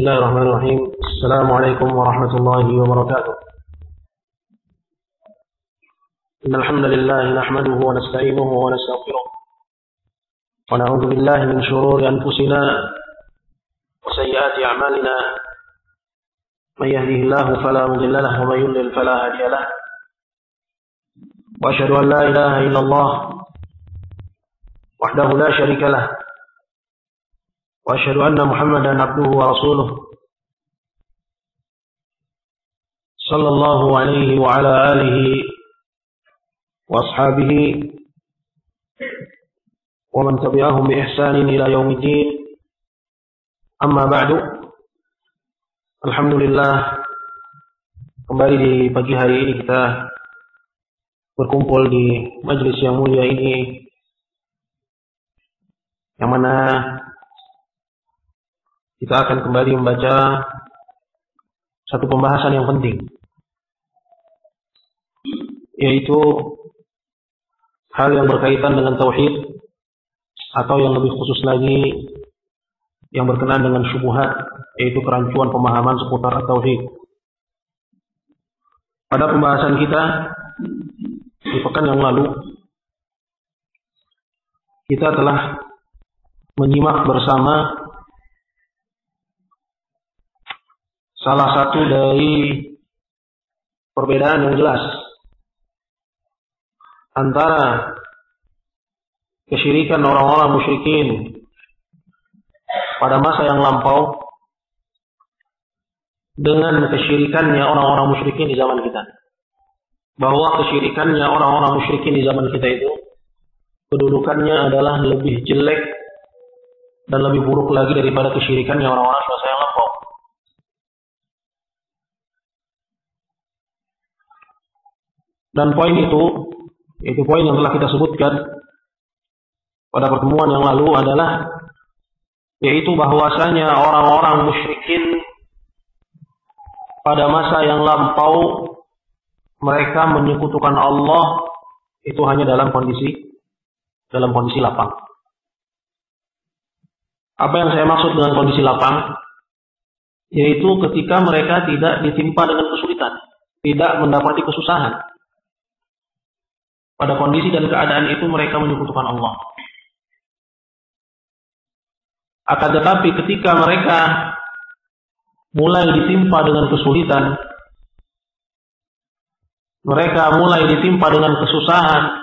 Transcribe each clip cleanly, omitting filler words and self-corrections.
Bismillahirrahmanirrahim. Assalamualaikum warahmatullahi wabarakatuh. Innal hamdalillah nahmaduhu wa nasta'inuhu wa nastaghfiruh. Wa na'udzu billahi min shururi anfusina wa sayyiati a'malina. May yahdihillahu fala mudilla lahu wa may yudlil fala hadiya lahu. Wa asyhadu an la ilaha illallah wahdahu la syarika lahu. Wa asyhadu anna Muhammadan abduhu wa rasuluh. Sallallahu alaihi wa ala alihi wa ashabihi wa man tabi'ahum bi ihsanin ila yaumiddin. Amma ba'du. Alhamdulillah, kembali di pagi hari ini kita berkumpul di majelis yang mulia ini, yang mana kita akan kembali membaca satu pembahasan yang penting, yaitu hal yang berkaitan dengan tauhid, atau yang lebih khusus lagi yang berkenaan dengan syubhat, yaitu kerancuan pemahaman seputar tauhid. Pada pembahasan kita di pekan yang lalu, kita telah menyimak bersama salah satu dari perbedaan yang jelas antara kesyirikan orang-orang musyrikin pada masa yang lampau dengan kesyirikannya orang-orang musyrikin di zaman kita. Bahwa kesyirikannya orang-orang musyrikin di zaman kita itu kedudukannya adalah lebih jelek dan lebih buruk lagi daripada kesyirikannya orang-orang masa yang lampau. Dan poin itu poin yang telah kita sebutkan pada pertemuan yang lalu adalah, yaitu bahwasanya orang-orang musyrikin pada masa yang lampau mereka menyekutukan Allah itu hanya dalam kondisi lapang. Apa yang saya maksud dengan kondisi lapang? Yaitu ketika mereka tidak ditimpa dengan kesulitan, tidak mendapati kesusahan. Pada kondisi dan keadaan itu mereka menyekutukan Allah. Akan tetapi ketika mereka mulai ditimpa dengan kesulitan, mereka mulai ditimpa dengan kesusahan,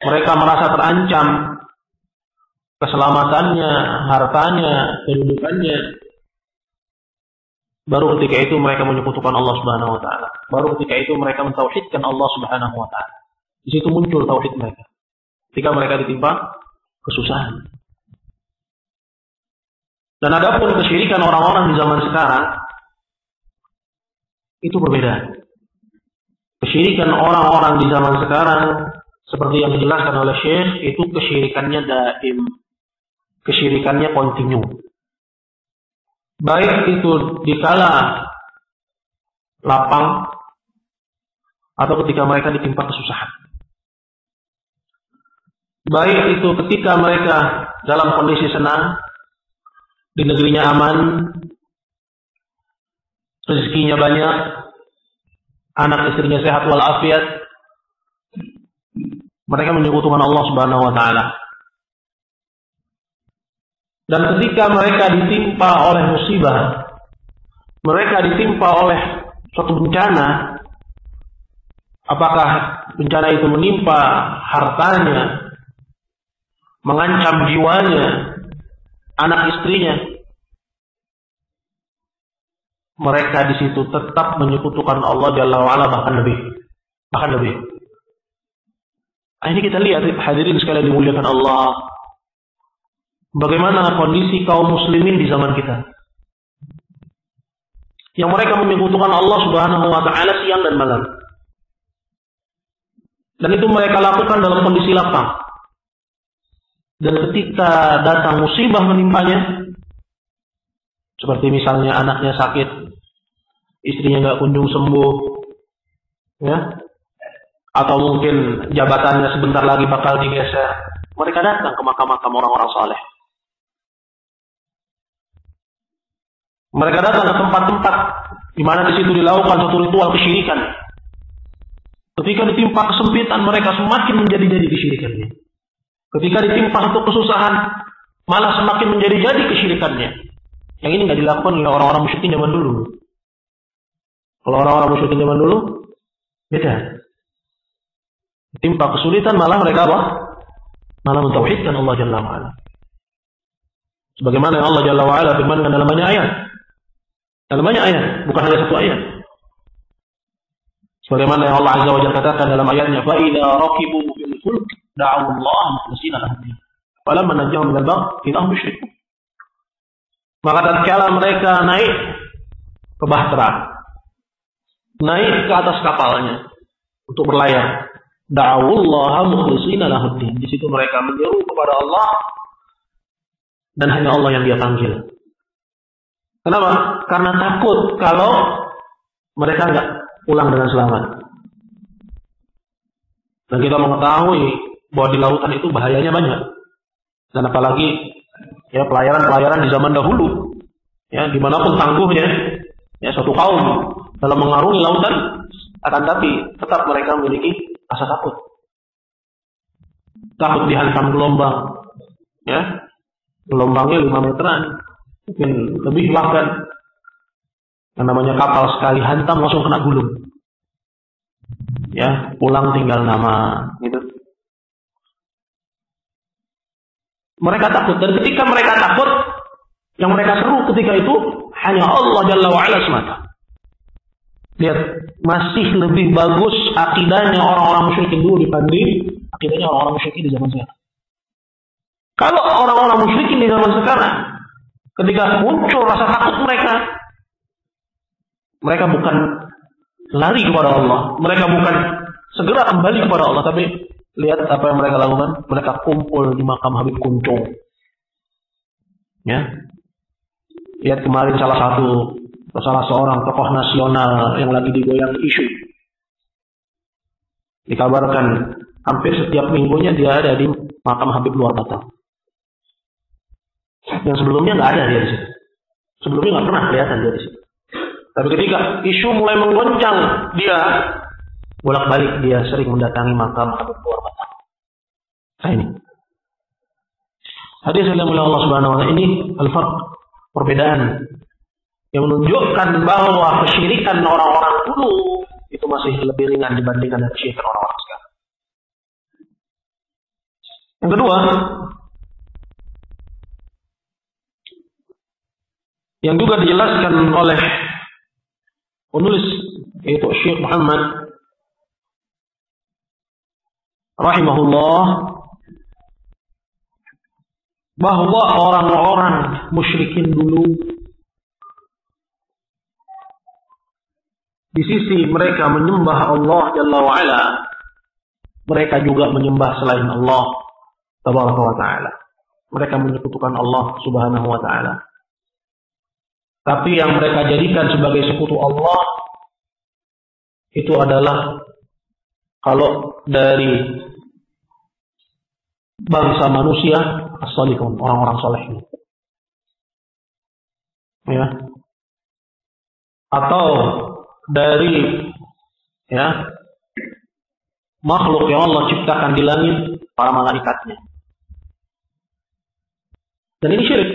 mereka merasa terancam keselamatannya, hartanya, kedudukannya, baru ketika itu mereka menyekutukan Allah Subhanahu wa taala. Baru ketika itu mereka mentauhidkan Allah Subhanahu wa taala. Di situ muncul tauhid mereka. Ketika mereka ditimpa kesusahan. Dan adapun kesyirikan orang-orang di zaman sekarang itu berbeda. Kesyirikan orang-orang di zaman sekarang seperti yang dijelaskan oleh Syekh, itu kesyirikannya daim. Kesyirikannya kontinu. Baik itu dikala lapang atau ketika mereka ditimpa kesusahan. Baik itu ketika mereka dalam kondisi senang, di negerinya aman, rezekinya banyak, anak istrinya sehat walafiat, mereka menyekutukan Allah Subhanahu wa taala. Dan ketika mereka ditimpa oleh musibah, mereka ditimpa oleh suatu bencana, apakah bencana itu menimpa hartanya, mengancam jiwanya, anak istrinya, mereka di situ tetap menyekutukan Allah Jalla wa'ala, bahkan lebih. Nah, ini kita lihat hadirin sekalian dimuliakan Allah, bagaimana kondisi kaum muslimin di zaman kita, yang mereka menyekutukan Allah Subhanahu wa taala siang dan malam. Dan itu mereka lakukan dalam kondisi lapang. Dan ketika datang musibah menimpanya, seperti misalnya anaknya sakit, istrinya nggak kunjung sembuh, ya, atau mungkin jabatannya sebentar lagi bakal digeser, mereka datang ke makam-makam orang-orang saleh. Mereka datang ke tempat-tempat di mana di situ dilakukan suatu ritual kesyirikan. Ketika ditimpa kesempitan, mereka semakin menjadi-jadi kesyirikannya. Ketika ditimpa satu kesusahan, malah semakin menjadi-jadi kesyirikannya. Yang ini nggak dilakukan oleh orang-orang musyrikin zaman dulu. Kalau orang-orang musyrikin zaman dulu, beda. Ditimpa kesulitan, malah mereka apa? Malah mentauhidkan Allah Jalla wa'ala. Sebagaimana yang Allah Jalla wa'ala firmankan dalam banyak ayat. Dalam banyak ayat, bukan hanya satu ayat. Sebagaimana yang Allah Azza wa Jalla katakan dalam ayatnya, فَإِذَا رَكِبُوا فِي الْفُلْكِ دَعَوُا اللَّهَ مُخْلِصِينَ لَهُ الدِّينَ فَلَمَّا نَجَّاهُمْ إِلَى الْبَرِّ إِذَا هُمْ يُشْرِكُونَ. Maka tatkala mereka naik ke bahtera, naik ke atas kapalnya untuk berlayar, دَعَوُا اللَّهَ مُخْلِصِينَ لَهُ الدِّينَ. Di situ mereka menyeru kepada Allah dan hanya Allah yang dia panggil. Kenapa? Karena takut kalau mereka enggak pulang dengan selamat. Dan kita mengetahui bahwa di lautan itu bahayanya banyak. Dan apalagi ya pelayaran-pelayaran di zaman dahulu, ya dimanapun tangguhnya, ya suatu kaum dalam mengarungi lautan, akan tapi tetap mereka memiliki rasa takut. Takut dihantam gelombang, ya gelombangnya 5 meteran, mungkin lebih bahkan. Yang namanya kapal sekali hantam langsung kena gulung. Ya, pulang tinggal nama, gitu. Mereka takut, dan ketika mereka takut, yang mereka seru ketika itu hanya Allah Jalla wa'ala semata. Lihat, masih lebih bagus akidahnya orang-orang musyrikin dulu dibanding akidahnya orang-orang musyrikin di zaman sekarang. Kalau orang-orang musyrikin di zaman sekarang, ketika muncul rasa takut mereka bukan lari kepada Allah, mereka bukan segera kembali kepada Allah, tapi lihat apa yang mereka lakukan. Mereka kumpul di makam Habib Kuncung. Ya, lihat kemarin salah seorang tokoh nasional yang lagi digoyang isu. Dikabarkan hampir setiap minggunya dia ada di makam Habib luar Batam. Yang sebelumnya nggak ada dia di situ. Sebelumnya nggak pernah kelihatan dia di situ. Tapi ketika isu mulai menggoncang, dia bolak-balik dia sering mendatangi makam Habib luar Batam. Nah ini. Hadis yang mulia Allah Subhanahu wa taala ini al-farq, perbedaan yang menunjukkan bahwa kesyirikan orang-orang dulu itu masih lebih ringan dibandingkan dengan kesyirikan orang-orang sekarang. Yang kedua, yang juga dijelaskan oleh penulis yaitu Syekh Muhammad rahimahullah, bahwa orang-orang musyrikin dulu di sisi mereka menyembah Allah Jalla wa'ala, mereka juga menyembah selain Allah Tabaraka wa ta'ala. Mereka menyekutukan Allah Subhanahu wa ta'ala. Tapi yang mereka jadikan sebagai sekutu Allah itu adalah, kalau dari bangsa manusia, as-salihun, orang-orang saleh. Ya. Atau dari makhluk yang Allah ciptakan di langit, para malaikatnya. Dan ini syirik.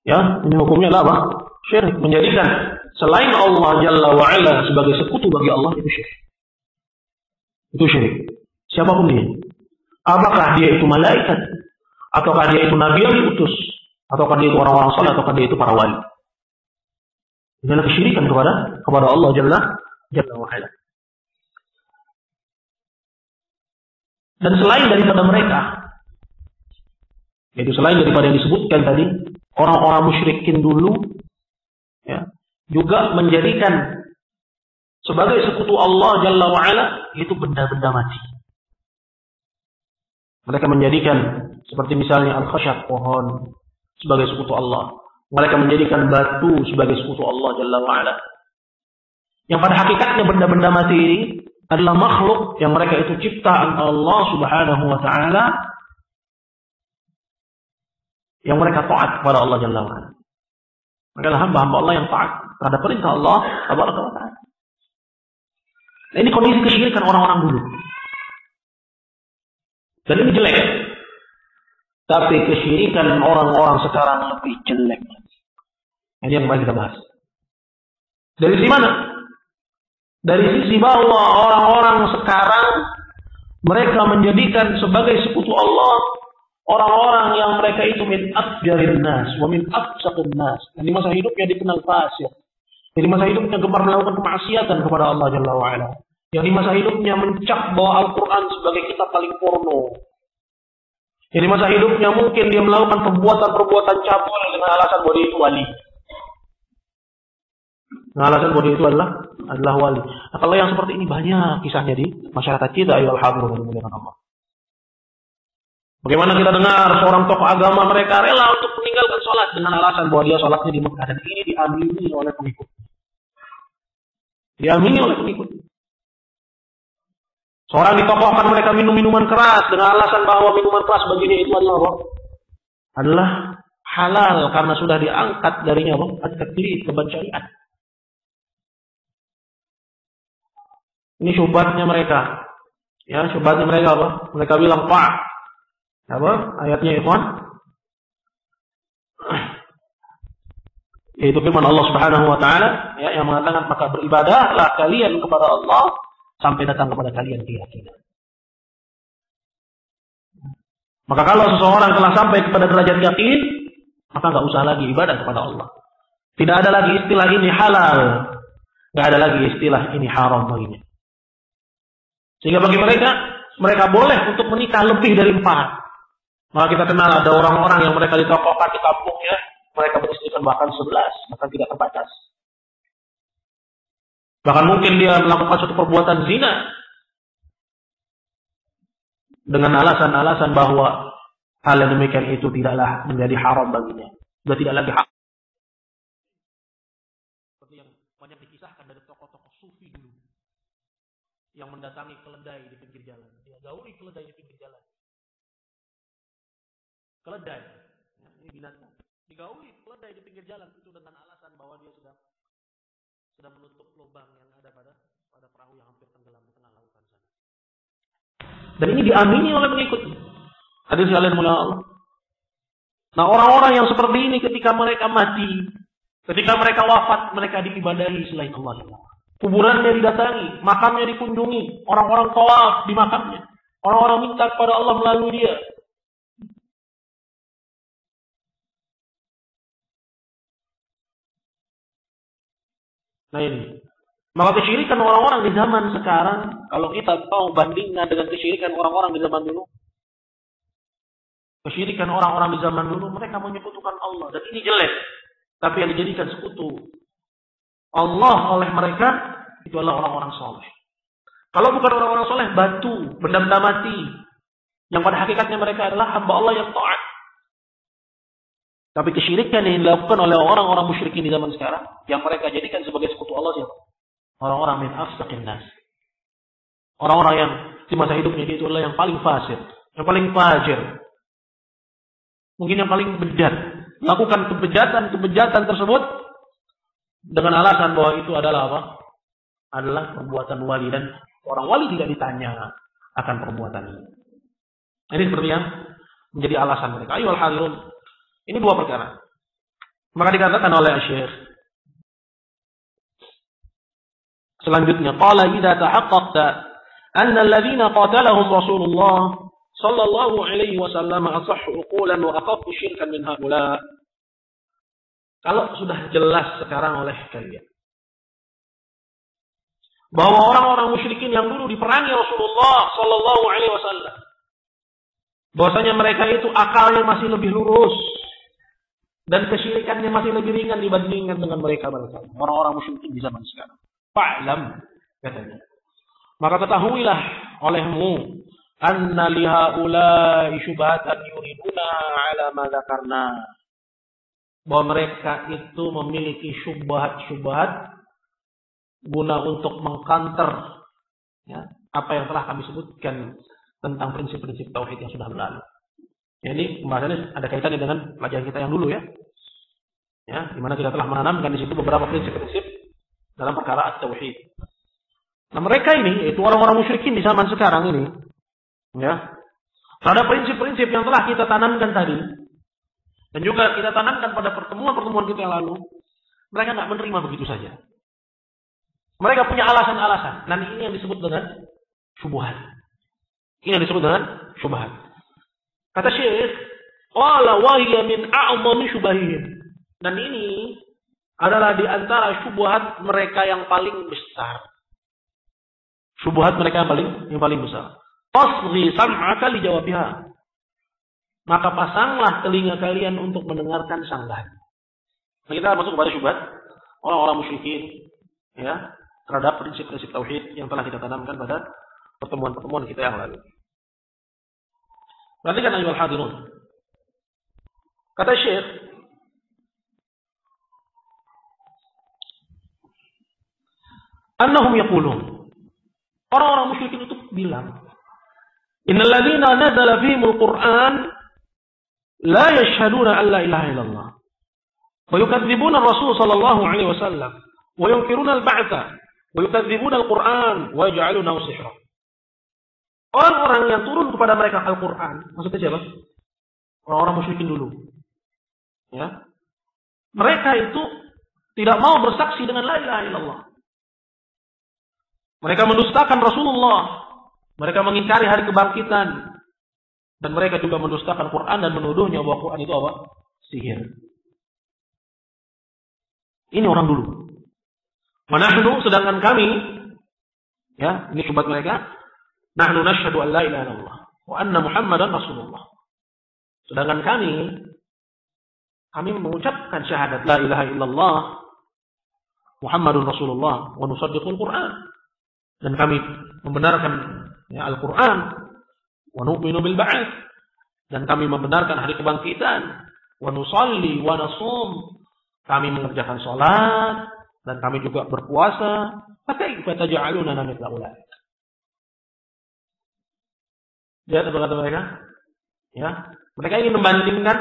Ya, ini hukumnya apa? Syirik. Menjadikan selain Allah Jalla wa'ala sebagai sekutu bagi Allah, itu syirik. Itu syirik. Siapapun dia. Apakah dia itu malaikat, ataukah dia itu nabi yang diutus, ataukah dia itu orang-orang saleh, ataukah dia itu para wali. Ini adalah kesyirikan kepada Allah Jalla wa'ala. Dan selain daripada mereka, yaitu selain daripada yang disebutkan tadi, orang-orang musyrikin dulu ya, juga menjadikan sebagai sekutu Allah Jalla wa'ala itu benda-benda mati. Mereka menjadikan seperti misalnya al-khasyab, pohon, sebagai sekutu Allah. Mereka menjadikan batu sebagai sekutu Allah Jalla wa'ala. Yang pada hakikatnya benda-benda mati ini adalah makhluk yang mereka itu ciptaan Allah Subhanahu wa ta'ala, yang mereka taat kepada Allah Jalla wa'ala. Mereka adalah hamba-hamba Allah yang taat terhadap perintah Allah tabaraka wa ta'ala. Nah, ini kondisi kesyirikan orang-orang dulu. Dan ini jelek. Tapi kesyirikan orang-orang sekarang lebih jelek. Ini yang mari kita bahas. Dari sisi mana? Dari sisi bahwa orang-orang sekarang mereka menjadikan sebagai sekutu Allah orang-orang yang mereka itu min afjarin nas wa min afsaqin nas. Dan di masa hidupnya dikenal fasik. Jadi masa hidupnya gemar melakukan kemaksiatan kepada Allah Jalla wa Ala. Yang di masa hidupnya mencap bahwa Al-Quran sebagai kitab paling porno. Jadi masa hidupnya mungkin dia melakukan perbuatan-perbuatan cabul dengan alasan bahwa dia itu wali. Dengan alasan bahwa dia itu adalah wali. Nah, kalau yang seperti ini banyak kisahnya di masyarakat kita, ayyuhal hadirun yang dimuliakan Allah. Bagaimana kita dengar seorang tokoh agama mereka rela untuk meninggalkan sholat dengan alasan bahwa dia sholatnya di Mekah, dan ini diamini oleh pengikut. Diamini oleh pengikut. Seorang ditokohkan mereka minum minuman keras dengan alasan bahwa minuman keras baginya itu adalah apa? Adalah halal karena sudah diangkat darinya apa? At-taklid, kebancarian. Ini syubhatnya mereka. Ya, syubhatnya mereka apa? Mereka bilang, "Pak." Apa? Ayatnya ikhwan. Yaitu firman Allah Subhanahu wa taala ya, yang mengatakan, "Maka beribadahlah kalian kepada Allah sampai datang kepada kalian keyakinan." Maka kalau seseorang telah sampai kepada derajat yakin, maka enggak usah lagi ibadah kepada Allah. Tidak ada lagi istilah ini halal, enggak ada lagi istilah ini haram baginya. Sehingga bagi mereka boleh untuk menikah lebih dari 4. Maka kita kenal ada orang-orang yang mereka ditokohkan di kampungnya, mereka beristrikan bahkan 11, bahkan tidak terbatas. Bahkan mungkin dia melakukan suatu perbuatan zina dengan alasan-alasan bahwa hal yang demikian itu tidaklah menjadi haram baginya. Sudah tidak lagi haram. Seperti yang banyak dikisahkan dari tokoh-tokoh sufi dulu yang mendatangi keledai di pinggir jalan. Dia gauli keledai di pinggir jalan. Keledai, ya, ini binatang. Digauli keledai di pinggir jalan itu dengan alasan bahwa dia sudah menutup lubang yang ada pada perahu yang hampir tenggelam di tengah lautan sana. Dan ini diamini oleh pengikutnya. Hadirin sekalian mulia Allah. Nah, orang-orang yang seperti ini ketika mereka mati, ketika mereka wafat, mereka diibadahi selain Allah. Kuburannya didatangi, makamnya dikunjungi, orang-orang tawaf di makamnya, orang-orang minta kepada Allah melalui dia. Nah ini. Maka kesyirikan orang-orang di zaman sekarang, kalau kita mau bandingkan dengan kesyirikan orang-orang di zaman dulu, kesyirikan orang-orang di zaman dulu, mereka menyekutukan Allah. Dan ini jelek. Tapi yang dijadikan sekutu Allah oleh mereka, itu adalah orang-orang soleh. Kalau bukan orang-orang soleh, batu, benda-benda mati, yang pada hakikatnya mereka adalah hamba Allah yang taat. Tapi kesyirikan yang dilakukan oleh orang-orang musyrikin di zaman sekarang, yang mereka jadikan sebagai sekutu Allah siapa? Orang-orang min afsaqin nas. Orang-orang yang di masa hidupnya itu adalah yang paling fasik, yang paling fajir. Mungkin yang paling bejat. Lakukan kebejatan tersebut dengan alasan bahwa itu adalah apa? Adalah perbuatan wali, dan orang wali tidak ditanya akan perbuatan ini. Ini seperti yang menjadi alasan mereka. Ayyuhal hadirun. Ini dua perkara. Maka dikatakan oleh Syekh selanjutnya, qala idza tahaqqaqta anna alladhina qatalahum Rasulullah sallallahu alaihi wasallam asahhu uqulan wa aqaffu syirkan min haula. Kalau sudah jelas sekarang oleh kalian bahwa orang-orang musyrikin yang dulu diperangi Rasulullah sallallahu alaihi wasallam, bahwasanya mereka itu akalnya masih lebih lurus dan kesyirikannya masih lebih ringan dibandingkan dengan mereka orang-orang musyrikin di zaman sekarang. Fa'lam, katanya. Maka ketahuilah olehmu anna lihaula'i syubhatan yuriduna ala ma dzakarna, bahwa mereka itu memiliki syubhat-syubhat guna untuk mengkanter ya, apa yang telah kami sebutkan tentang prinsip-prinsip tauhid yang sudah berlalu. Ini pembahasannya ada kaitannya dengan pelajaran kita yang dulu ya. Ya, di mana kita telah menanamkan di situ beberapa prinsip-prinsip dalam perkara at-tauhid. Nah, mereka ini, yaitu orang-orang musyrikin di zaman sekarang ini, ya, terhadap prinsip-prinsip yang telah kita tanamkan tadi, dan juga kita tanamkan pada pertemuan-pertemuan kita yang lalu, mereka nggak menerima begitu saja. Mereka punya alasan-alasan. Dan ini yang disebut dengan syubhat. Ini yang disebut dengan syubhat. Kata Syekh, qala wa hiya min a'zami syubahihim. Dan ini adalah di antara syubhat mereka yang paling besar. Syubhat mereka yang paling besar. Fasghi sam'aka li jawabiha. Maka pasanglah telinga kalian untuk mendengarkan sanggahan. Nah, kita masuk kepada syubhat orang-orang musyrikin, ya, terhadap prinsip-prinsip tauhid yang telah kita tanamkan pada pertemuan-pertemuan kita yang lalu. Perhatikan ayyuhal hadirun. Kata Syekh, annahum yaqulun. Orang-orang musyrikin itu bilang, innal ladzina nazala fihimul Qur'an la yashhaduna an la ilaha illallah wa yukadzibuna ar-rasul sallallahu alaihi wasallam wa yunkiruna al-ba'tsa wa yukadzibuna al-Qur'an wa yaj'alunahu sihra. Orang-orang yang turun kepada mereka Al-Qur'an, maksudnya siapa? Orang-orang musyrikin dulu. Ya. Mereka itu tidak mau bersaksi dengan la ilaha illallah. Mereka mendustakan Rasulullah. Mereka mengingkari hari kebangkitan. Dan mereka juga mendustakan Quran dan menuduhnya bahwa Quran itu apa? Sihir. Ini orang dulu. Manahnu, sedangkan kami, ya, ini syubhat mereka, nahnu nashhadu an la ilaha illallah wa anna Muhammadan Rasulullah. Sedangkan kami mengucapkan syahadat la ilaha illallah Muhammadun Rasulullah wa nusaddiqul Quran. Dan kami membenarkan, ya, Al-Quran, wa nu'minu bil ba'ats, dan kami membenarkan hari kebangkitan, wa nusalli wa nasum, kami mengerjakan salat, dan kami juga berpuasa. Fakaifa taj'aluna mithla ulaik? Lihat apa kata mereka? Ya, mereka ingin membandingkan,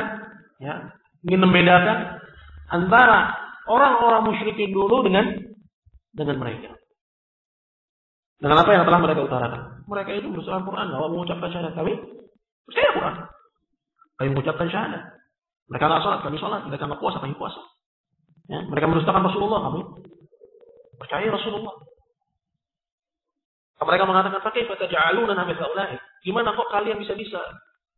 ya, ingin membedakan antara orang-orang musyrikin dulu dengan mereka. Dengan apa yang telah mereka utarakan. Mereka itu berusaha Al-Quran, bahwa mengucapkan syahadat. Kami percaya Al-Quran. Kami mengucapkan syahadat. Mereka nggak sholat, kami sholat. Mereka nggak puasa, kami puasa. Ya, mereka mendustakan Rasulullah, kami percaya Rasulullah. Mereka mengatakan, fakaifa taj'aluna mithla ulaik? Gimana kok kalian bisa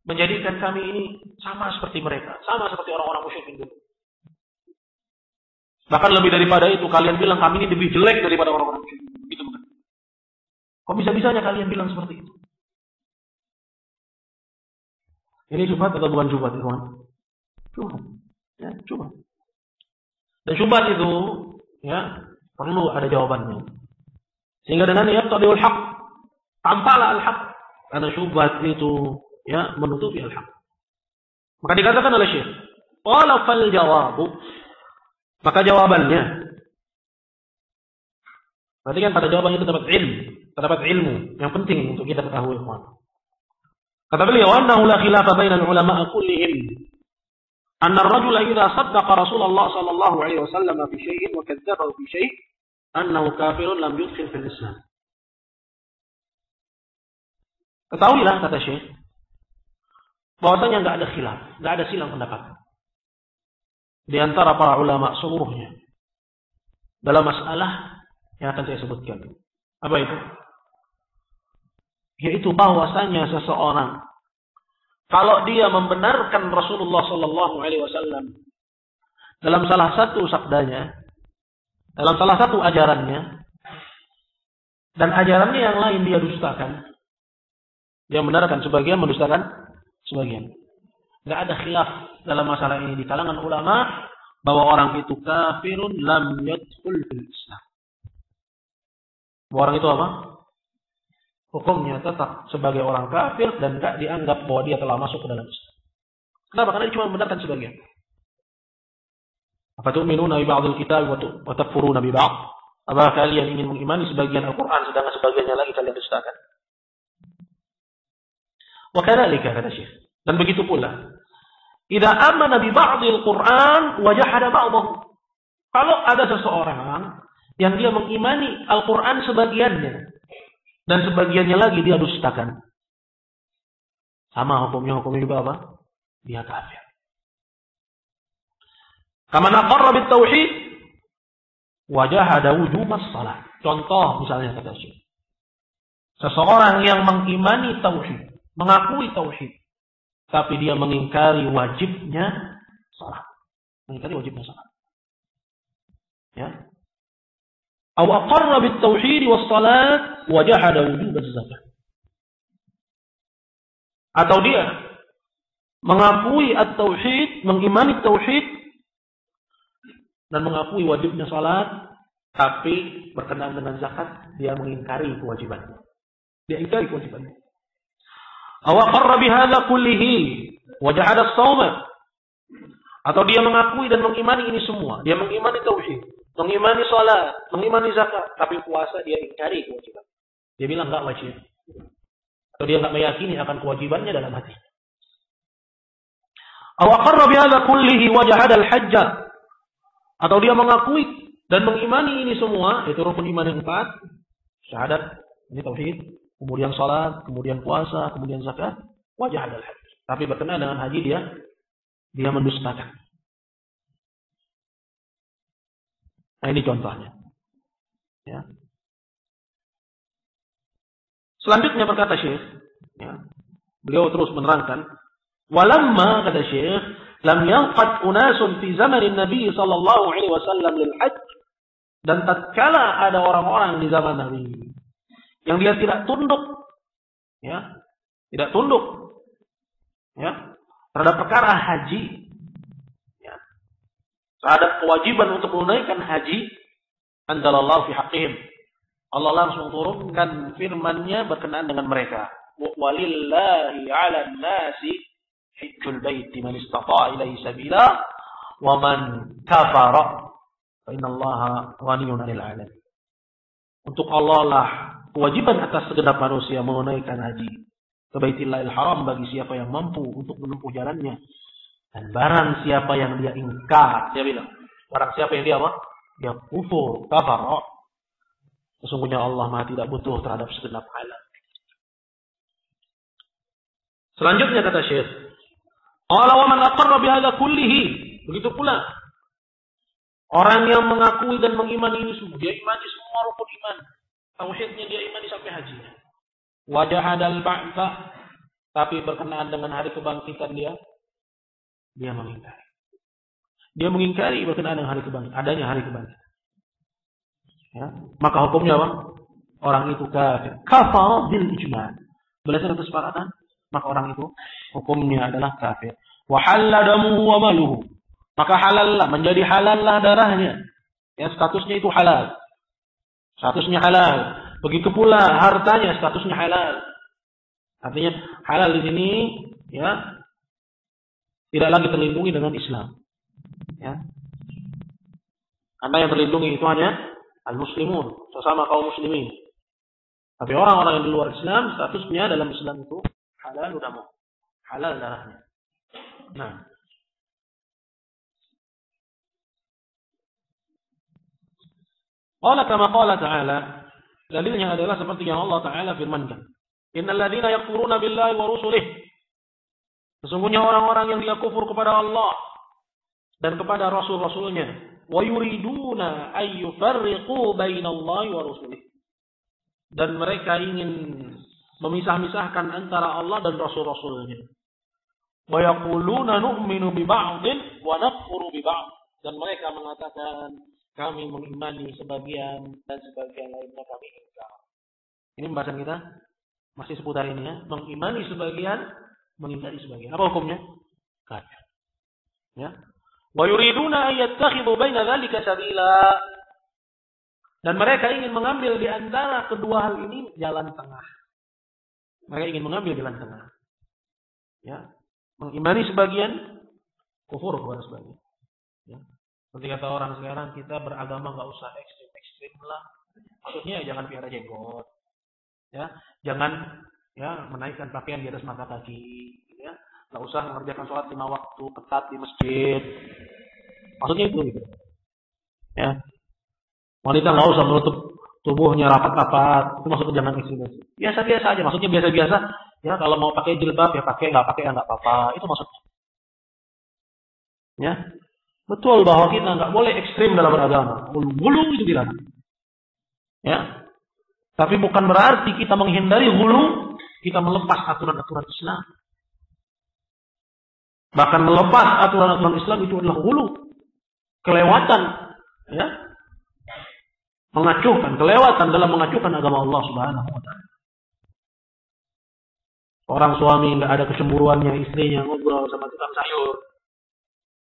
menjadikan kami ini sama seperti mereka, sama seperti orang-orang musyrikin dulu? Bahkan lebih daripada itu, kalian bilang kami ini lebih jelek daripada orang-orang musyrikin. Begitu bukan? Kok bisa-bisanya kalian bilang seperti itu? Ini syubhat atau bukan syubhat, kawan? Syubhat. Ya, syubhat. Dan syubhat itu, ya, perlu ada jawabannya. Sehingga dengan yaqtadiul haq, tampaklah al-haq. Karena syubhat itu, ya, menutupi al-haq. Maka dikatakan oleh Syekh, qala fal jawabu. Maka jawabannya, berarti kan pada jawabannya itu terdapat ilmu yang penting untuk kita ketahui, kawan. Kata beliau, "Annahu la khilafa bainal ulama kullihim anna ar-rajula idza saddaqa Rasulullah sallallahu alaihi wasallam fi syai'in wa kadzdzabahu fi syai', annahu kafirun lam yudkhil fil Islam." Ketahuilah, kata Syekh, bahwasanya enggak ada khilaf, enggak ada silang pendapat di antara para ulama seluruhnya dalam masalah yang akan saya sebutkan. Apa itu? Yaitu bahwasanya seseorang kalau dia membenarkan Rasulullah sallallahu alaihi wasallam dalam salah satu sabdanya, dalam salah satu ajarannya, dan ajarannya yang lain dia dustakan, dia membenarkan sebagian, mendustakan sebagian. Tidak ada khilaf dalam masalah ini di kalangan ulama bahwa orang itu kafirun lam yadkhul fil Islam. Bahwa orang itu apa? Hukumnya tetap sebagai orang kafir dan tidak dianggap bahwa dia telah masuk ke dalam Islam. Kenapa? Karena dia cuma membenarkan sebagian. Apa tu'minuna bi ba'dil kitab wa takfuruna bi ba'd? Apakah kalian ingin mengimani sebagian Al-Quran sedangkan sebagiannya lagi kalian dustakan? Wa kadzalika, kata Syekh. Dan begitu pula idza amana bi ba'dil Qur'an wa jahada ba'dahu. Kalau ada seseorang yang dia mengimani Al-Qur'an sebagiannya dan sebagiannya lagi dia dustakan. Sama hukumnya juga apa? Dia kafir. Kama naqarra bit tauhid wa jahada wujubas shalah. Contoh misalnya kata Syekh. Seseorang yang mengimani tauhid, mengakui tauhid, tapi dia mengingkari wajibnya salat. Mengingkari wajibnya salat. Ya. Aw aqarra bit tauhid was salat wa jahada wujub az-zakat. Atau dia mengakui at-tauhid, mengimani tauhid dan mengakui wajibnya salat, tapi berkenaan dengan zakat dia mengingkari kewajibannya. Dia ingkari kewajibannya. Aw aqarra bihadza kullihi wa jahada as-shaum. Atau dia mengakui dan mengimani ini semua. Dia mengimani tauhid, mengimani salat, mengimani zakat, tapi puasa dia ingkari kewajiban. Dia bilang enggak wajib. Atau dia enggak meyakini akan kewajibannya dalam hati. Aw aqarra bihadza kullihi wa jahada al-hajj. Atau dia mengakui dan mengimani ini semua, itu rukun iman yang 4, syahadat, ini tauhid, kemudian salat, kemudian puasa, kemudian zakat, wa jahada al-hajj. Tapi berkenaan dengan haji dia mendustakan. Nah, ini contohnya. Ya. Selanjutnya berkata Syekh, ya, beliau terus menerangkan, walamma kata Syekh, lam yanqad unasun fi zamanin Nabi sallallahu alaihi wasallam lil hajj, dan tatkala ada orang-orang di zaman Nabi yang dia tidak tunduk, ya, tidak tunduk, ya, terhadap perkara haji, ya, terhadap kewajiban untuk menunaikan haji, anzalallahu fi haqqihim. Allah langsung turunkan firman-Nya berkenaan dengan mereka. Walillahi 'alan nasi hajjul baiti man istata'a ilaihi sabila wa man kafara fa innallaha ghaniyyun 'anil 'alamin. Untuk Allah lah kewajiban atas segenap manusia menunaikan haji ke Baitillahil Haram bagi siapa yang mampu untuk menempuh jalannya. Dan barang siapa yang dia ingkar, dia bilang, barang siapa yang dia apa? Dia kufur, kafara. Sesungguhnya Allah Maha tidak butuh terhadap segenap alam. Selanjutnya kata Syekh, qala wa man aqarra bihadza kullihi. Begitu pula orang yang mengakui dan mengimani ini semua, dia imani semua rukun iman. Tauhidnya dia imani sampai hajinya. Wa jahadal ba'tsa, tapi berkenaan dengan hari kebangkitan dia mengingkari. Dia mengingkari berkenaan dengan hari kebangkitan, adanya hari kebangkitan. Ya, maka hukumnya apa? Orang itu kafir. Kafar bil ijma'. Berdasarkan kesepakatan, maka orang itu hukumnya adalah kafir. Wa halal damuhu wa maluhu. Maka halallah, menjadi halallah darahnya. Ya, statusnya itu halal. Statusnya halal. Begitu pula hartanya statusnya halal. Artinya halal di sini ya tidak lagi terlindungi dengan Islam. Ya. Karena yang terlindungi itu hanya al-muslimun, sesama kaum muslimin. Tapi orang-orang yang di luar Islam, statusnya dalam Islam itu halal damu, halal darahnya. Nah, kama qala ta'ala, dalilnya adalah seperti yang Allah Ta'ala firmankan. Innal ladzina yakfuruna billahi wa rusulihi. Sesungguhnya orang-orang yang dia kufur kepada Allah dan kepada rasul-rasulnya. Wa yuriduna ay yufarriqu bainallahi wa rusulihi. Dan mereka ingin memisah-misahkan antara Allah dan rasul-rasulnya. Wa yaquluna nu'minu bi ba'din wa nakfuru bi ba'd. Dan mereka mengatakan kami mengimani sebagian dan sebagian lainnya kami ingkar. Ini pembahasan kita masih seputar ini ya, mengimani sebagian, mengingkari sebagian. Apa hukumnya? Kafir. Ya. Wa yuriduna ayattakhidhu baina dzalika sabila. Dan mereka ingin mengambil di antara kedua hal ini jalan tengah. Mereka ingin mengambil jalan tengah. Ya. Mengimani sebagian, kufur kepada sebagian. Ya. Seperti kata orang sekarang, kita beragama enggak usah ekstrim-ekstrim lah. Maksudnya jangan piara jenggot. Ya, jangan ya menaikkan pakaian di atas mata kaki, ya. Nggak usah mengerjakan sholat 5 waktu ketat di masjid. Maksudnya itu gitu. Ya. Wanita nggak usah menutup tubuhnya rapat-rapat. Itu maksudnya jangan ekstrim. Biasa-biasa aja. Maksudnya biasa-biasa. Ya kalau mau pakai jilbab ya pakai, nggak pakai ya nggak apa-apa. Itu maksudnya. Ya. Betul bahwa kita nggak boleh ekstrim dalam beragama. Gulu itu dilarang. Ya. Tapi bukan berarti kita menghindari gulu, kita melepas aturan-aturan Islam. Bahkan melepas aturan-aturan Islam itu adalah gulu. Kelewatan. Ya. Mengacuhkan, kelewatan dalam mengacuhkan agama Allah Subhanahu wa ta'ala. Orang suami nggak ada kecemburuannya, istrinya ngobrol sama tukang sayur.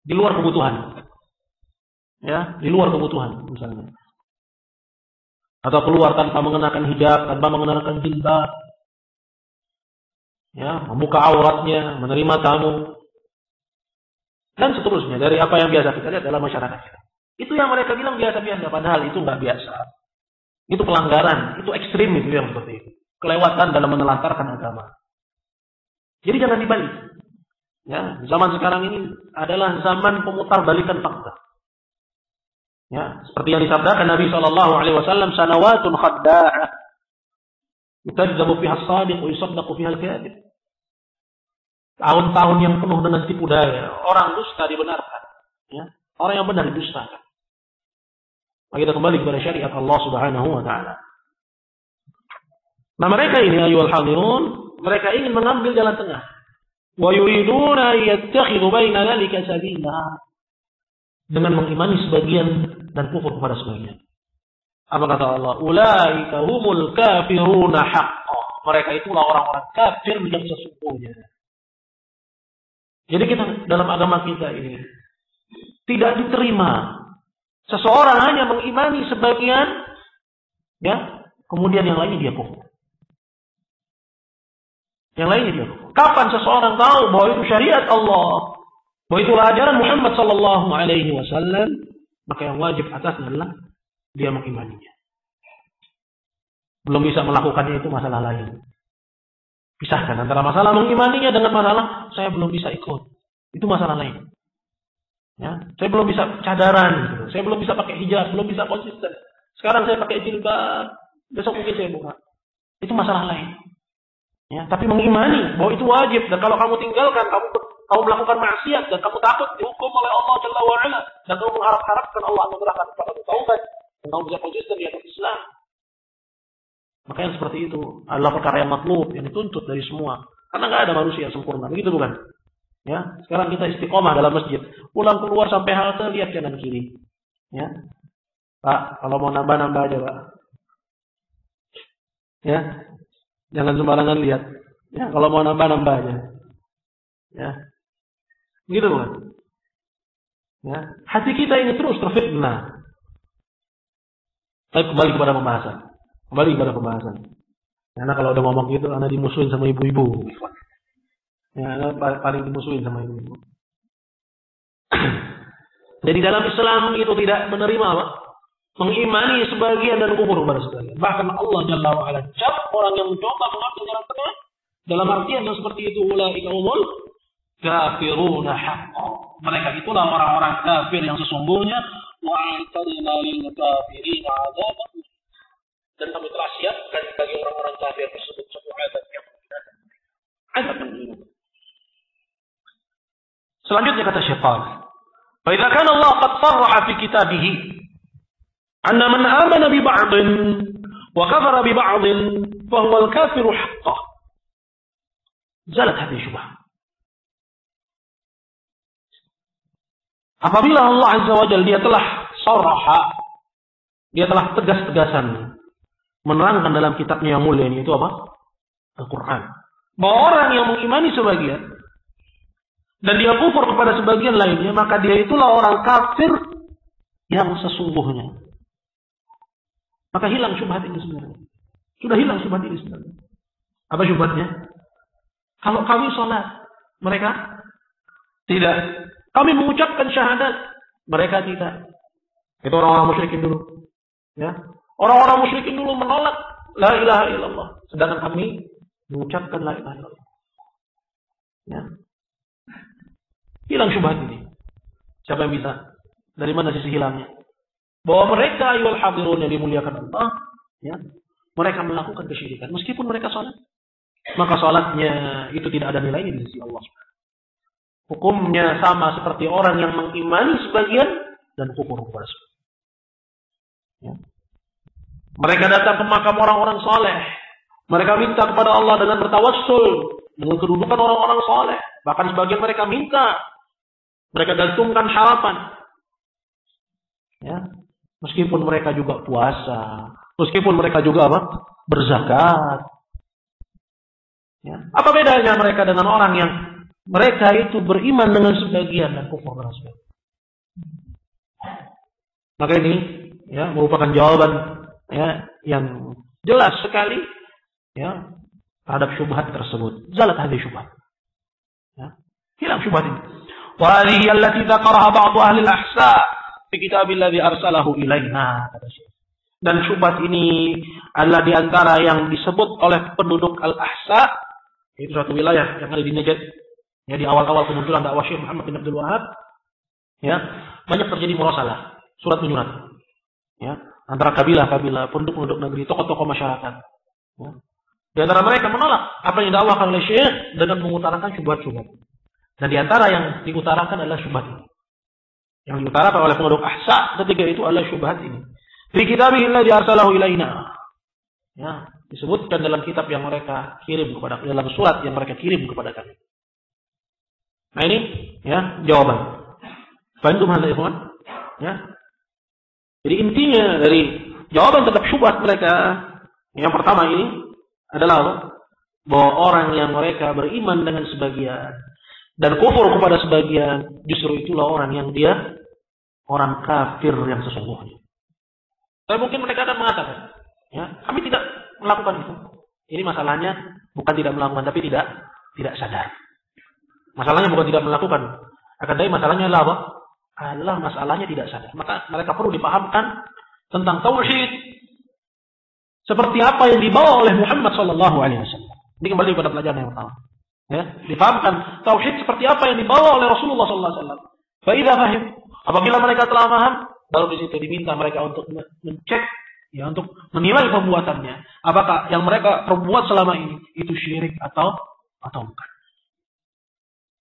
Di luar kebutuhan. Ya, di luar kebutuhan misalnya. Atau keluar tanpa mengenakan hijab, tanpa mengenakan jilbab. Ya, membuka auratnya, menerima tamu. Dan seterusnya dari apa yang biasa kita lihat dalam masyarakat kita. Itu yang mereka bilang biasa-biasa, padahal itu nggak biasa. Itu pelanggaran, itu ekstrim itu yang seperti itu. Kelewatan dalam menelantarkan agama. Jadi jangan dibalik. Ya, zaman sekarang ini adalah zaman pemutar balikan fakta. Ya, seperti yang disabdakan Nabi sallallahu alaihi wasallam, sanawatun khadda'ah. Yukadzabu fiha as-shadiq wa yusaddaqu fiha al-kadhib. Tahun-tahun yang penuh dengan tipu daya, orang dusta dibenarkan, ya. Orang yang benar didustakan. Maka kita kembali kepada syariat Allah Subhanahu wa taala. Nah, mereka ini ayyuhal hadirun, mereka ingin mengambil jalan tengah. Wa yuriduna yattakhidhu baina dzalika sabila. Dengan mengimani sebagian dan kufur kepada sebagian. Apa kata Allah? Ulaika humul kafiruna haqqan. Mereka itulah orang-orang kafir yang sesungguhnya. Jadi kita dalam agama kita ini tidak diterima seseorang hanya mengimani sebagian, ya, kemudian yang lainnya dia kufur. Yang lainnya dia kufur. Kapan seseorang tahu bahwa itu syariat Allah, bahwa itulah ajaran Muhammad sallallahu alaihi wasallam, maka yang wajib atasnya adalah dia mengimaninya. Belum bisa melakukannya itu masalah lain. Pisahkan antara masalah mengimaninya dengan masalah saya belum bisa ikut. Itu masalah lain. Ya, saya belum bisa cadaran, gitu. Saya belum bisa pakai hijab, belum bisa konsisten. Sekarang saya pakai jilbab, besok mungkin saya buka. Itu masalah lain. Ya, tapi mengimani bahwa itu wajib, dan kalau kamu tinggalkan, kamu melakukan maksiat dan kamu takut dihukum oleh Allah Jalla wa Ala, dan kamu mengharap-harapkan Allah anugerahkan kepadamu taubat, dan kamu bisa konsisten di atas Islam. Maka yang seperti itu adalah perkara yang matlub, yang dituntut dari semua. Karena nggak ada manusia yang sempurna, begitu bukan? Ya, sekarang kita istiqomah dalam masjid. Pulang keluar sampai halte lihat kanan kiri. Ya, Pak, kalau mau nambah aja, Pak. Ya, jangan sembarangan lihat. Ya, kalau mau nambah aja. Ya, gitu bukan? Ya, hati kita ini terus terfitnah. Tapi kembali kepada pembahasan. Karena kalau udah ngomong gitu, anak dimusuhin sama ibu-ibu. Ya, paling dimusuhin sama ibu-ibu. Jadi dalam Islam itu tidak menerima apa? Mengimani sebagian dan kufur kepada sebagian. Bahkan Allah Jalla wa Ala cap orang yang mencoba mengambil jalan tengah dalam artian yang seperti itu, ulaika humul kafiruna haqqan. Mereka itulah orang-orang kafir yang sesungguhnya. Wa a'tadna lil kafirin 'adzaban. Dan kami telah siapkan bagi orang-orang kafir tersebut suatu azab yang berat. Azab yang berat. Selanjutnya kata Syaitan, "Fa idza kana Allah qad sarraha fi kitabih anna man amana bi ba'dhin wa kafara bi ba'dhin fa huwa al-kafiru haqqan." Zalat hadhihi syubhah. Apabila Allah Azza wa Jalla dia telah sarraha, dia telah tegas-tegasan menerangkan dalam kitabnya yang mulia ini, itu apa? Al-Quran. Bahwa orang yang mengimani sebagian dan dia kufur kepada sebagian lainnya, maka dia itulah orang kafir yang sesungguhnya. Maka hilang syubhat ini sebenarnya. Sudah hilang syubhat ini sebenarnya. Apa syubhatnya? Kalau kami sholat, mereka tidak. Kami mengucapkan syahadat, mereka tidak. Itu orang-orang musyrikin dulu. Ya. Orang-orang musyrikin dulu menolak la ilaha illallah, sedangkan kami mengucapkan la ilaha illallah. Ya. Hilang syubhat ini. Siapa yang bisa? Dari mana sisi hilangnya? Bahwa mereka ayyuhal hadirun yang dimuliakan Allah, ya, mereka melakukan kesyirikan meskipun mereka salat. Maka salatnya itu tidak ada nilainya di sisi Allah. Hukumnya sama seperti orang yang mengimani sebagian dan kufur kepada sebagian. Ya. Mereka datang ke makam orang-orang saleh. Mereka minta kepada Allah dengan bertawassul dengan kedudukan orang-orang saleh. Bahkan sebagian mereka minta, mereka gantungkan harapan. Ya. Meskipun mereka juga puasa, meskipun mereka juga apa? Berzakat. Ya. Apa bedanya mereka dengan orang yang mereka itu beriman dengan sebagian dan kufur dengan sebagian? Maka ini ya merupakan jawaban ya yang jelas sekali ya terhadap syubhat tersebut. Zalat hadhihi syubhat. Ya. Hilang syubhat ini. Wa hadhihi allati dzakaraha ba'd ahli al-ahsa fi kitabilladzi arsalahu ilaina. Dan syubhat ini adalah di antara yang disebut oleh penduduk al-ahsa, itu suatu wilayah yang ada di Najd. Ya, di awal-awal kemunculan dakwah Syekh Muhammad bin Abdul Wahab, ya, banyak terjadi murasalah, surat menyurat. Ya, antara kabilah-kabilah, penduduk-penduduk negeri, tokoh-tokoh masyarakat. Ya. Di antara mereka menolak apa yang didakwakan oleh Syekh dengan mengutarakan syubhat-syubhat. Dan di antara yang diutarakan adalah syubhat ini. Yang diutarakan oleh penduduk Ahsa ketika itu adalah syubhat ini. Fi kitabihi alladzi arsalahu ilaina. Ya, disebutkan dalam kitab yang mereka kirim kepada, dalam surat yang mereka kirim kepada kami. Nah ini ya jawaban. Bantu mana ikhwan? Ya. Jadi intinya dari jawaban terhadap syubhat mereka yang pertama ini adalah apa? Bahwa orang yang mereka beriman dengan sebagian dan kufur kepada sebagian, justru itulah orang yang dia orang kafir yang sesungguhnya. Tapi mungkin mereka akan mengatakan, ya, kami tidak melakukan itu. Ini masalahnya bukan tidak melakukan, tapi tidak sadar. Masalahnya bukan tidak melakukan, akan tapi masalahnya adalah apa? Adalah masalahnya tidak sadar. Maka mereka perlu dipahamkan tentang tauhid seperti apa yang dibawa oleh Muhammad sallallahu alaihi wasallam. Ini kembali pada pelajaran yang pertama. Ya, dipahamkan tauhid seperti apa yang dibawa oleh Rasulullah sallallahu alaihi wasallam. Fa idza fahim, apabila mereka telah paham, baru di situ diminta mereka untuk mencek, ya, untuk menilai perbuatannya. Apakah yang mereka perbuat selama ini itu syirik atau bukan?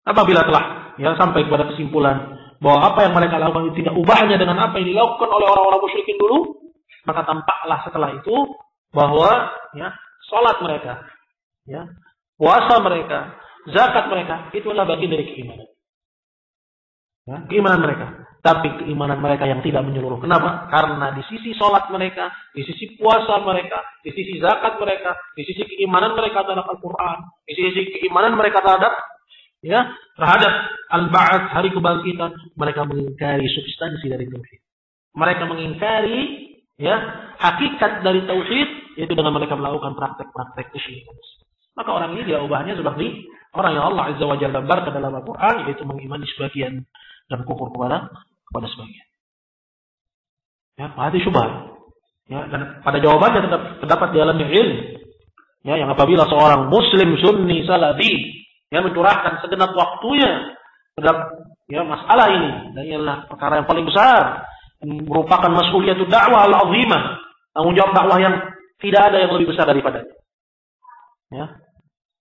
Apabila telah ya sampai kepada kesimpulan bahwa apa yang mereka lakukan itu tidak ubahnya dengan apa yang dilakukan oleh orang-orang musyrikin dulu, maka tampaklah setelah itu bahwa ya salat mereka, ya, puasa mereka, zakat mereka itu adalah bagian dari keimanan. Ya, keimanan mereka. Tapi keimanan mereka yang tidak menyeluruh. Kenapa? Karena di sisi salat mereka, di sisi puasa mereka, di sisi zakat mereka, di sisi keimanan mereka terhadap Al-Quran, di sisi keimanan mereka terhadap al-ba'ats, hari kebangkitan, mereka mengingkari substansi dari tauhid. Mereka mengingkari ya hakikat dari tauhid, yaitu dengan mereka melakukan praktek-praktek kesyirikan. Maka orang ini tidak ubahnya seperti orang yang Allah Azza wa Jalla gambarkan dalam Al-Quran, yaitu mengimani sebagian dan kufur kepada sebagian. Ya, hati syubhat. Ya, dan pada jawabannya terdapat di dalamnya ilmu. Ya, yang apabila seorang muslim sunni salafi yang mencurahkan segenap waktunya terhadap ya masalah ini, dan ini adalah perkara yang paling besar, merupakan mas'uliyatu dakwah al-azimah, tanggung jawab dakwah yang tidak ada yang lebih besar daripadanya. Ya,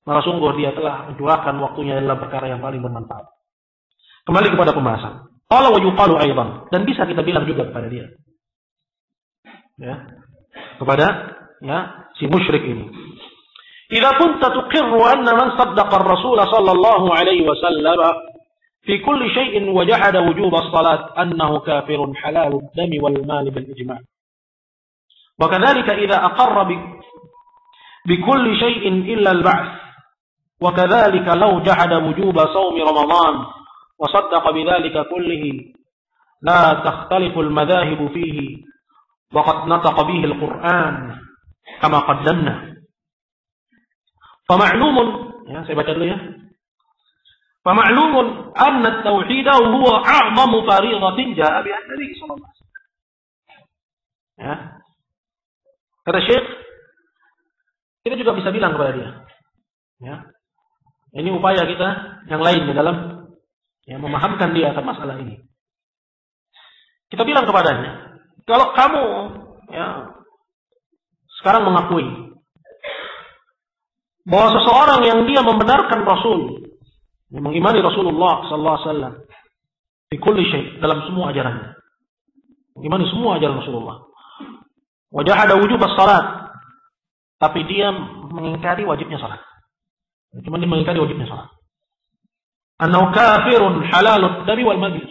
maka sungguh dia telah mencurahkan waktunya dalam perkara yang paling bermanfaat. Kembali kepada pembahasan. Qala wa yuqalu aidan, dan bisa kita bilang juga kepada dia. Ya, kepada ya si musyrik ini. Idza kunta tuqirru anna man saddaqa ar-rasul sallallahu alaihi wasallam fi kulli shay'in wa jahada wujub as-salat annahu kafirun halal ad-dam wal mal bil ijma'. Wa kadzalika idza aqarra bi kulli shay'in illa al-ba'th. Wa kadzalika law jahada wujub shaum ramadan wa saddaqa bidzalika kullihi la takhtalifu al-madahib fihi wa qad nataqa bihi al-Qur'an kama qaddamna. فمعلوم ya saya baca dulu ya. فمعلوم أن التوحيد هو أعظم فريضة جاء بها النبي صلى الله عليه وسلم. Ya. Kata Syekh, kita juga bisa bilang kepada dia. Ya. Ini upaya kita yang lain dalam Ya, memahamkan dia akan masalah ini. Kita bilang kepadanya, kalau kamu ya sekarang mengakui bahwa seseorang yang dia membenarkan Rasul, yang mengimani Rasulullah sallallahu alaihi wasallam di kulli syai, dalam semua ajarannya, mengimani semua ajaran Rasulullah. Wajah ada wujub as-salat, tapi dia mengingkari wajibnya salat. Cuma dia mengingkari wajibnya salat. Annahu kafirun halalud dami wal majlis.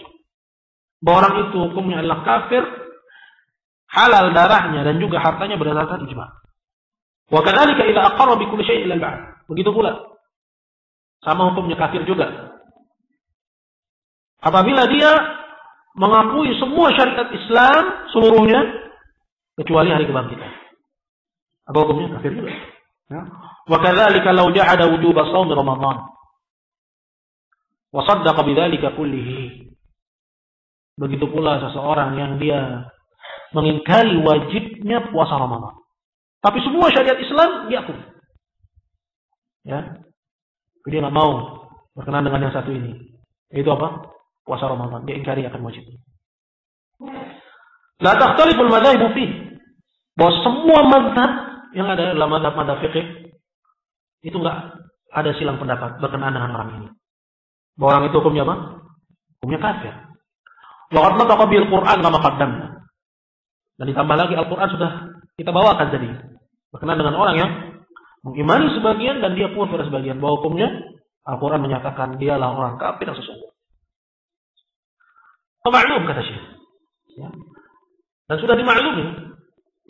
Bahwa orang itu hukumnya adalah kafir, halal darahnya dan juga hartanya berdasarkan ijma'. Wa kadzalika idza aqarra bi kulli syai'in ila al-ba'd. Begitu pula. Sama hukumnya kafir juga. Apabila dia mengakui semua syariat Islam seluruhnya kecuali hari kebangkitan. Apa hukumnya? Kafir juga. Ya. Wa kadzalika law jahada wujub shaum Ramadan wa saddaqa bidzalika kullihi. Begitu pula seseorang yang dia mengingkari wajibnya puasa Ramadan. Tapi semua syariat Islam dia akui. Ya. Dia nggak mau berkenan dengan yang satu ini. Itu apa? Puasa Ramadan. Dia ingkari akan wajib. La takhtaliful madzhab fi. Bahwa semua mazhab yang ada dalam mazhab-mazhab fikih itu enggak ada silang pendapat berkenaan dengan orang ini. Bahwa orang itu hukumnya apa? Hukumnya kafir. Waqad nataqa bil Qur'an kama qaddamna. Dan ditambah lagi Al-Qur'an sudah kita bawakan tadi. Berkenaan dengan orang yang mengimani sebagian dan dia pun pada sebagian. Bahwa hukumnya Al-Quran menyatakan dialah orang kafir yang sesungguhnya. Maklum kata Syekh. Ya. Dan sudah dimaklumi.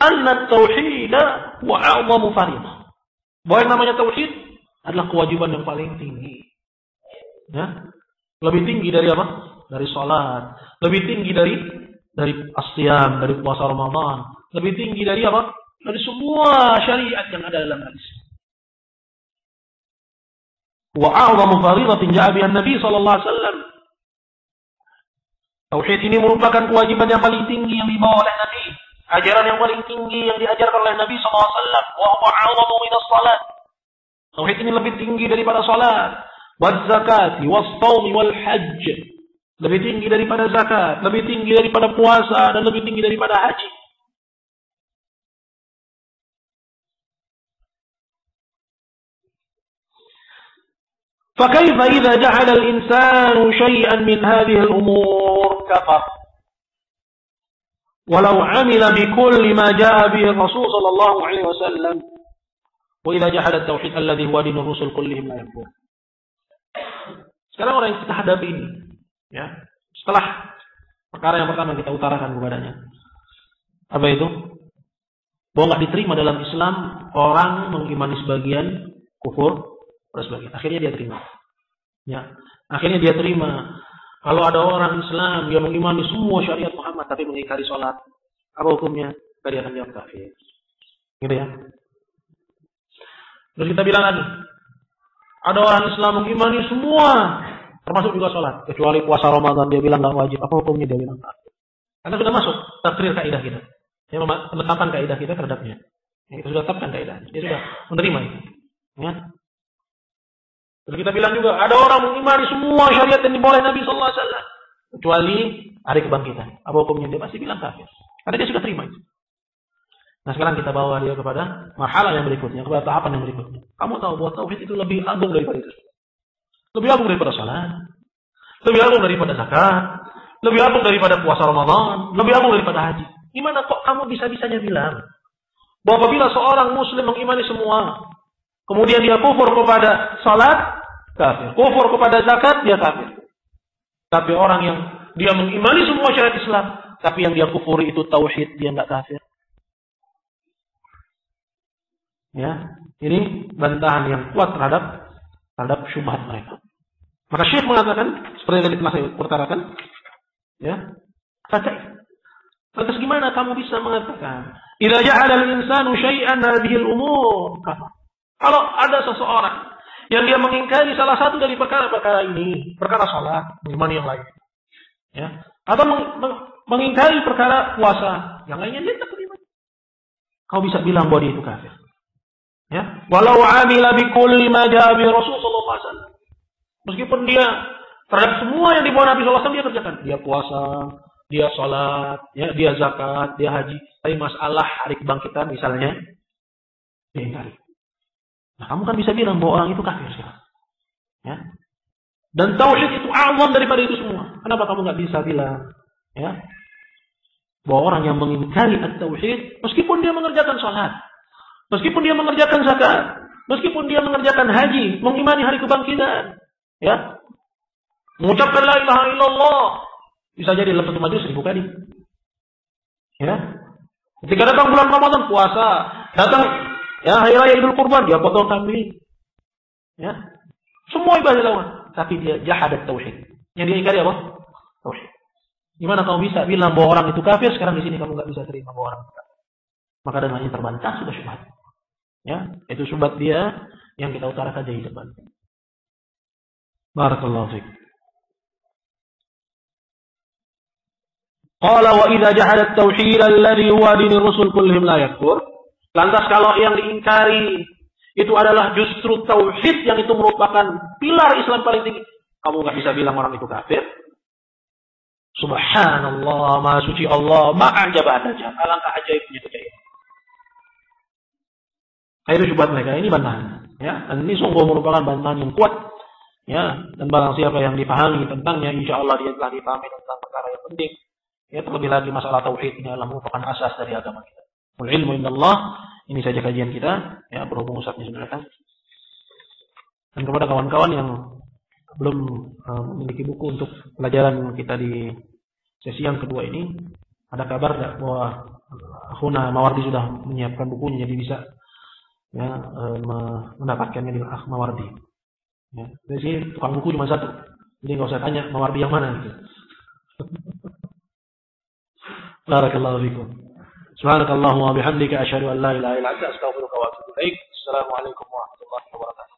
Anna tauhida wa a'zamu fariḍah. Bahwa yang namanya tauhid adalah kewajiban yang paling tinggi. Ya. Lebih tinggi dari apa? Dari salat, lebih tinggi dari as-siyam, dari puasa Ramadan, lebih tinggi dari apa? Dari semua syariat yang ada dalam hadis. Wa a'zamu fariidatin ja'a biha Nabi sallallahu alaihi wasallam. Tauhid ini merupakan kewajiban yang paling tinggi yang dibawa oleh Nabi, ajaran yang paling tinggi yang diajarkan oleh Nabi sallallahu alaihi wasallam. Wa huwa a'zamu min as-salat. Tauhid ini lebih tinggi daripada salat, waz zakati, was shaum wal hajj. Lebih tinggi daripada zakat, lebih tinggi daripada puasa, dan lebih tinggi daripada haji. فكيف إذا جعل الإنسان شيئا من هذه الأمور كفر ولو عمل بكل ما جاء به الرسول صلى الله عليه وسلم وإذا جحد التوحيد الذي هو دين الرسل كلهم لا يكفر. Sekarang orang yang kita hadapi ini, ya, setelah perkara yang pertama kita utarakan kepadanya, apa itu? Bahwa nggak diterima dalam Islam orang mengimani sebagian, kufur pada sebagian. Akhirnya dia terima. Ya, akhirnya dia terima. Kalau ada orang Islam yang mengimani semua syariat Muhammad tapi mengingkari sholat, apa hukumnya? Dia akan jawab kafir. Gitu ya. Terus kita bilang lagi, ada orang Islam mengimani semua, termasuk juga sholat, kecuali puasa Ramadan dia bilang nggak wajib. Apa hukumnya? Dia bilang kafir. Karena sudah masuk takrir kaidah kita. Yang menetapkan kaidah kita terhadapnya. Kita sudah tetapkan kaidahnya. Dia sudah menerima itu. Ya. Terus kita bilang juga, ada orang mengimani semua syariat yang dibawa oleh Nabi sallallahu alaihi wasallam kecuali hari kebangkitan. Apa hukumnya? Dia pasti bilang kafir. Karena dia sudah terima itu. Nah, sekarang kita bawa dia kepada marhalah yang berikutnya, kepada tahapan yang berikutnya. Kamu tahu bahwa tauhid itu lebih agung daripada itu. Lebih agung daripada salat, lebih agung daripada zakat, lebih agung daripada puasa Ramadan, lebih agung daripada haji. Gimana kok kamu bisa-bisanya bilang bahwa apabila seorang muslim mengimani semua, kemudian dia kufur kepada salat, kafir. Kufur kepada zakat, dia kafir. Tapi orang yang dia mengimani semua syariat Islam, tapi yang dia kufuri itu tauhid, dia enggak kafir. Ya, ini bantahan yang kuat terhadap syubhat mereka. Maka Syekh mengatakan seperti yang tadi telah saya utarakan, ya. Lantas gimana kamu bisa mengatakan idza ja'ala al-insanu syai'an hadhihi al-umur kafar? Kalau ada seseorang yang dia mengingkari salah satu dari perkara-perkara ini, perkara salat, mengimani yang lain, ya, atau mengingkari perkara puasa, yang lainnya dia tak terima. Kau bisa bilang bahwa dia itu kafir. Ya, walau amila bi kulli ma jaa bi Rasul sallallahu alaihi wasallam. Meskipun dia Terhadap semua yang dibawa Nabi SAW dia kerjakan. Dia puasa, dia sholat, ya, dia zakat, dia haji. Tapi masalah hari kebangkitan misalnya, dia ingkari. Nah, kamu kan bisa bilang bahwa orang itu kafir sekarang. Ya. Dan tauhid itu awam daripada itu semua. Kenapa kamu nggak bisa bilang, ya, bahwa orang yang mengingkari at-tauhid, meskipun dia mengerjakan sholat, meskipun dia mengerjakan zakat, meskipun dia mengerjakan haji, mengimani hari kebangkitan, ya, mengucapkan la ilaha illallah, bisa jadi dalam satu majlis 1000 kali. Ya. Ketika datang bulan Ramadan puasa, datang ya hari raya Idul Kurban dia potong kambing. Ya. Semua ibadah lawan, tapi dia jahadat tauhid. Yang dia ingkari apa? Tauhid. Gimana kamu bisa bilang bahwa orang itu kafir, sekarang di sini kamu nggak bisa terima bahwa orang itu kafir? Maka dengan ini terbantah sudah syubhat. Ya, itu syubhat dia yang kita utarakan di depan. Barakallahu fiik. Qala wa idza jahada at-tauhid alladhi huwa dinur rusul kullihim la yakfur. Lantas kalau yang diingkari itu adalah justru tauhid yang itu merupakan pilar Islam paling tinggi, kamu enggak bisa bilang orang itu kafir. Subhanallah, Maha suci Allah, Maha ajab ajab, alangkah ajaibnya kejayaan. Itu syubhat mereka, ini bantahan, ya. Dan ini sungguh merupakan bantahan yang kuat, ya. Dan barang siapa yang dipahami tentangnya, insya Allah dia telah dipahami tentang perkara yang penting. Ya, terlebih lagi masalah tauhid ini adalah merupakan asas dari agama kita. Wal ilmu indallah. Ini saja kajian kita, ya, berhubung Ustaznya sudah datang. Dan kepada kawan-kawan yang belum memiliki buku untuk pelajaran kita di sesi yang kedua ini, ada kabar tidak bahwa Akhuna Mawardi sudah menyiapkan bukunya, jadi bisa, ya, mendapatkannya di Mawardi. Ya, dari sini tukang buku cuma satu, jadi nggak usah tanya Mawardi yang mana gitu. Barakallahu fikum. Subhanakallahumma wa bihamdika asyhadu an la ilaha illa anta astaghfiruka wa atubu ilaik. Assalamualaikum warahmatullahi wabarakatuh.